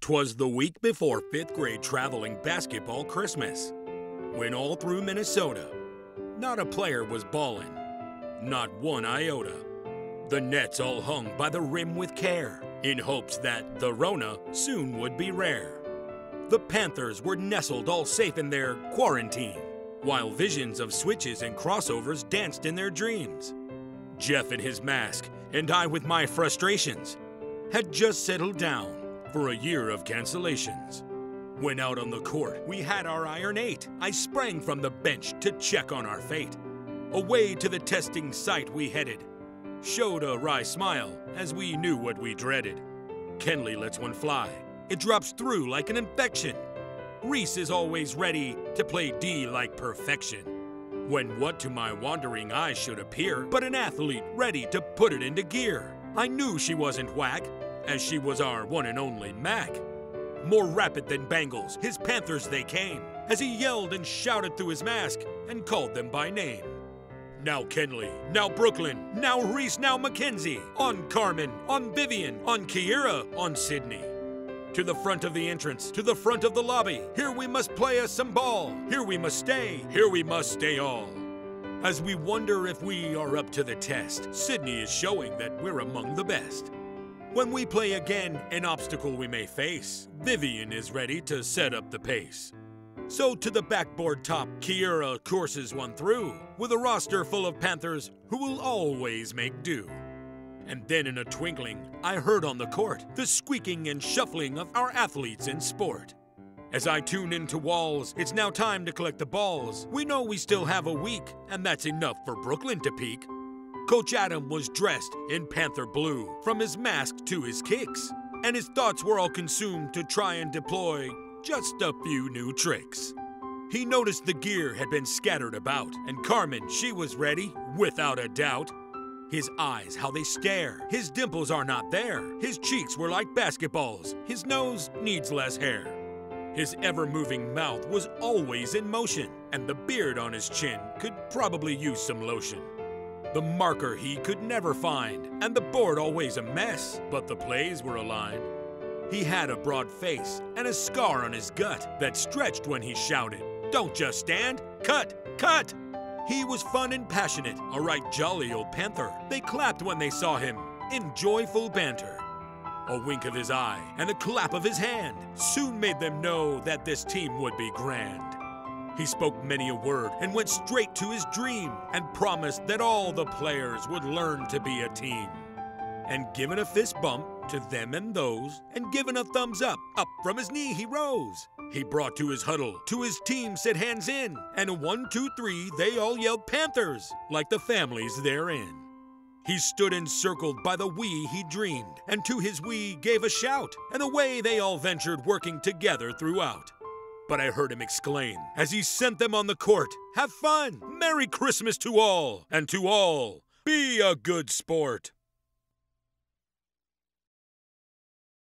'Twas the week before 5th grade traveling basketball Christmas, when all through Minnesota, not a player was ballin', not one iota. The nets all hung by the rim with care, in hopes that the Rona soon would be rare. The Panthers were nestled all safe in their quarantine, while visions of switches and crossovers danced in their dreams. Jeff in his mask, and I with my frustrations, had just settled down for a year of cancellations. When out on the court, we had our Iron 8. I sprang from the bench to check on our fate. Away to the testing site we headed, showed a wry smile as we knew what we dreaded. Kenley lets one fly. It drops through like an infection. Reese is always ready to play D like perfection. When what to my wandering eyes should appear but an athlete ready to put it into gear. I knew she wasn't whack, as she was our one and only Mac. More rapid than Bengals, his Panthers they came, as he yelled and shouted through his mask and called them by name. Now Kenley, now Brooklyn, now Reese, now Mackenzie, on Carmen, on Vivian, on Kiera, on Sydney. To the front of the entrance, to the front of the lobby, here we must play us some ball, here we must stay all. As we wonder if we are up to the test, Sydney is showing that we're among the best. When we play again, an obstacle we may face, Vivian is ready to set up the pace. So to the backboard top, Kiera courses one through, with a roster full of Panthers who will always make do. And then in a twinkling, I heard on the court the squeaking and shuffling of our athletes in sport. As I tune into walls, it's now time to collect the balls. We know we still have a week, and that's enough for Brooklyn to peak. Coach Adam was dressed in Panther blue, from his mask to his kicks, and his thoughts were all consumed to try and deploy just a few new tricks. He noticed the gear had been scattered about, and Carmen, she was ready, without a doubt. His eyes, how they stare, his dimples are not there. His cheeks were like basketballs, his nose needs less hair. His ever-moving mouth was always in motion, and the beard on his chin could probably use some lotion. The marker he could never find, and the board always a mess, but the plays were aligned. He had a broad face and a scar on his gut that stretched when he shouted, "Don't just stand, cut, cut!" He was fun and passionate, a right jolly old Panther. They clapped when they saw him, in joyful banter. A wink of his eye and a clap of his hand soon made them know that this team would be grand. He spoke many a word and went straight to his dream and promised that all the players would learn to be a team. And given a fist bump to them and those, and given a thumbs up from his knee he rose. He brought to his huddle, to his team said hands in, and a 1, 2, 3 they all yelled Panthers, like the families therein. He stood encircled by the we he dreamed, and to his we gave a shout, and away they all ventured working together throughout. But I heard him exclaim, as he sent them on the court, "Have fun! Merry Christmas to all! And to all, be a good sport!"